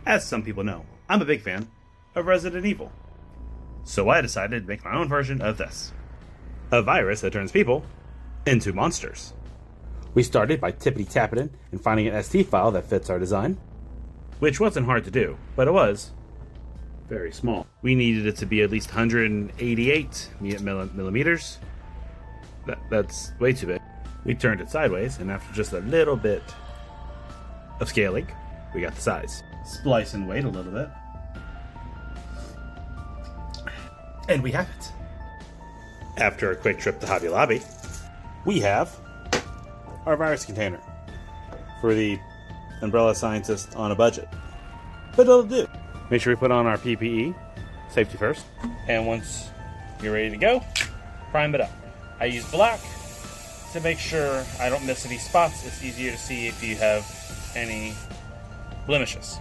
As some people know, I'm a big fan of Resident Evil. So I decided to make my own version of this. A virus that turns people into monsters. We started by tippity-tapping and finding an ST file that fits our design, which wasn't hard to do, but it was very small. We needed it to be at least 188 millimeters. That's way too big. We turned it sideways, and after just a little bit of scaling, we got the size. Splice and weight a little bit. And we have it. After a quick trip to Hobby Lobby, we have our virus container for the umbrella scientist on a budget. But it'll do. Make sure we put on our PPE, safety first. And once you're ready to go, prime it up. I use black to make sure I don't miss any spots. It's easier to see if you have any blemishes.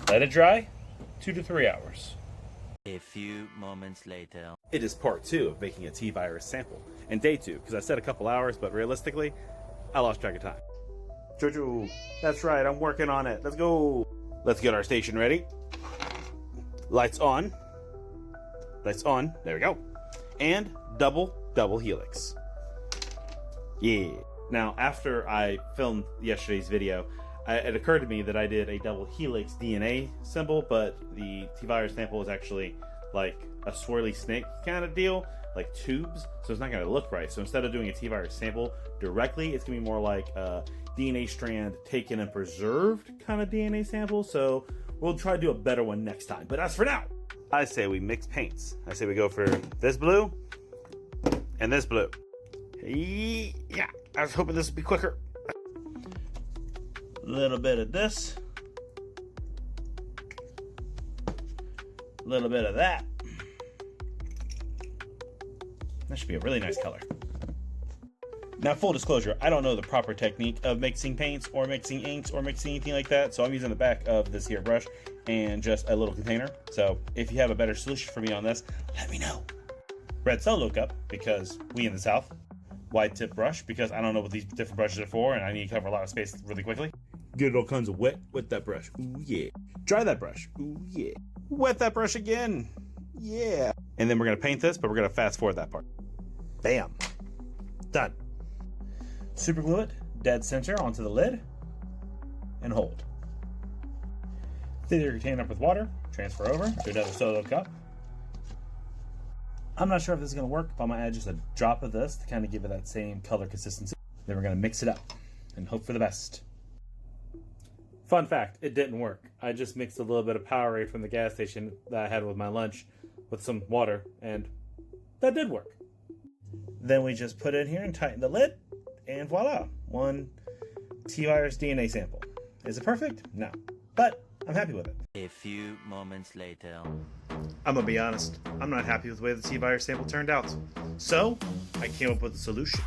Let it dry, 2 to 3 hours. A few moments later. It is part 2 of making a T-virus sample, and day 2, because I said a couple hours, but realistically, I lost track of time. Jojo, that's right, I'm working on it. Let's go. Let's get our station ready. Lights on. Lights on. There we go. And double helix. Yeah. Now, after I filmed yesterday's video, it occurred to me that I did a double helix DNA symbol, but the T-virus sample is actually like a swirly snake kind of deal, like tubes, so it's not going to look right. So instead of doing a T-virus sample directly, it's going to be more like a DNA strand taken and preserved kind of DNA sample. So we'll try to do a better one next time. But as for now, I say we mix paints. I say we go for this blue and this blue. Yeah, I was hoping this would be quicker. A little bit of this, a little bit of that. That should be a really nice color. Now, full disclosure, I don't know the proper technique of mixing paints or mixing inks or mixing anything like that, so I'm using the back of this here brush and just a little container. So if you have a better solution for me on this, let me know. Red solo cup, because we in the South. Wide tip brush, because I don't know what these different brushes are for and I need to cover a lot of space really quickly. Get all kinds of wet with that brush. Ooh, yeah. Dry that brush. Ooh, yeah. Wet that brush again. Yeah. And then we're going to paint this, but we're going to fast forward that part. Bam. Done. Super glue it dead center onto the lid and hold. Fill your container up with water. Transfer over to another solo cup. I'm not sure if this is going to work, but I'm going to add just a drop of this to kind of give it that same color consistency. Then we're going to mix it up and hope for the best. Fun fact, it didn't work. I just mixed a little bit of powerade from the gas station that I had with my lunch with some water, and that did work. Then we just put it in here and tighten the lid, and voila, one T-virus DNA sample. Is it perfect? No, but I'm happy with it. A few moments later. I'm gonna be honest, I'm not happy with the way the T-virus sample turned out. So, I came up with a solution.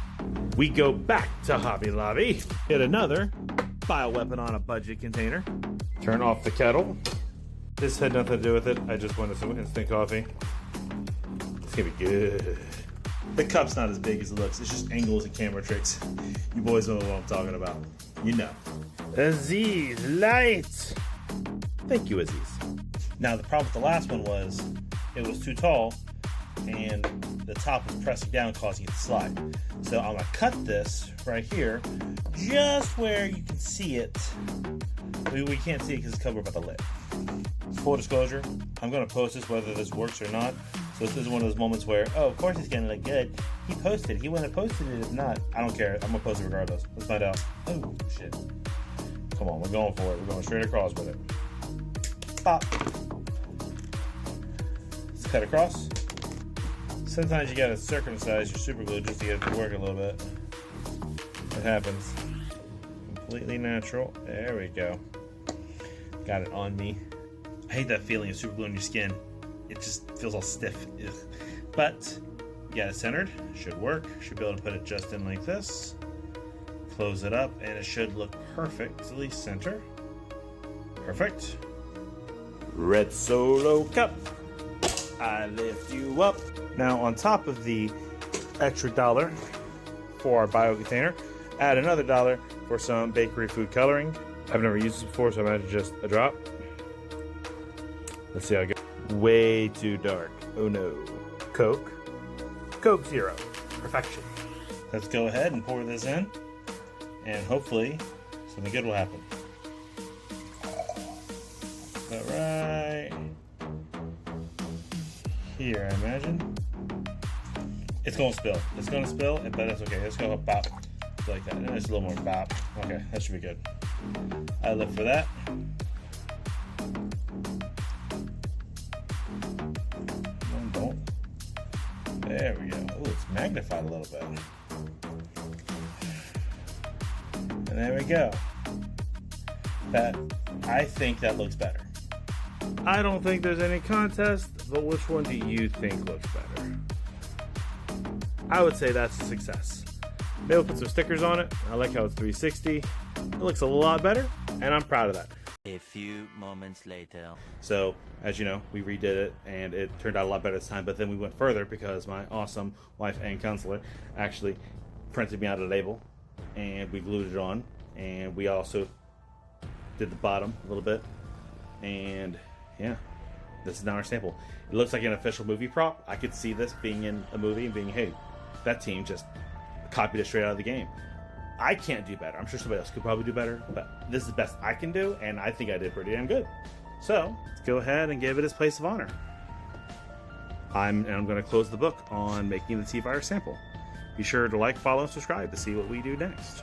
We go back to Hobby Lobby, get another bioweapon on a budget container, turn off the kettle. This had nothing to do with it, I just wanted some instant coffee. It's gonna be good. The cup's not as big as it looks, it's just angles and camera tricks. You boys know what I'm talking about. You know. Aziz, light! Thank you, Aziz. Now, the problem with the last one was it was too tall and the top was pressing down, causing it to slide. So I'm gonna cut this right here, just where you can see it. We can't see it because it's covered by the lid. Full disclosure, I'm gonna post this whether this works or not. So this is one of those moments where, oh, of course it's gonna look good. He posted, he wouldn't have posted it if not. I don't care, I'm gonna post it regardless. Let's find out. Oh, shit. Come on, we're going for it. We're going straight across with it. Pop. Let's cut across. Sometimes you gotta circumcise your super glue just to get it to work a little bit. It happens. Completely natural. There we go. Got it on me. I hate that feeling of super glue on your skin. It just feels all stiff. Ugh. But you got it centered. Should work. Should be able to put it just in like this. Close it up and it should look perfectly center. Perfect. Red solo cup. I lift you up. Now on top of the extra $1 for our bio container, add another $1 for some bakery food coloring. I've never used this before, so I imagine just a drop. Let's see how it goes. Way too dark. Oh no. Coke. Coke Zero. Perfection. Let's go ahead and pour this in, and hopefully something good will happen. All right. Here, I imagine. It's gonna spill. It's gonna spill, but that's okay. Let's go bop like that. And there's a little more bop. Okay, that should be good. I look for that. Don't. There we go. Oh, it's magnified a little bit. And there we go. I think that looks better. I don't think there's any contest, but which one do you think looks better? I would say that's a success. Maybe we'll put some stickers on it. I like how it's 360. It looks a lot better, and I'm proud of that. A few moments later. So, as you know, we redid it, and it turned out a lot better this time, but then we went further because my awesome wife and counselor actually printed me out a label, and we glued it on, and we also did the bottom a little bit, and yeah, this is now our sample. It looks like an official movie prop. I could see this being in a movie and being, hey, that team just copied it straight out of the game. I can't do better. I'm sure somebody else could probably do better, but this is the best I can do, and I think I did pretty damn good. So, let's go ahead and give it its place of honor. I'm going to close the book on making the T-Virus sample. Be sure to like, follow, and subscribe to see what we do next.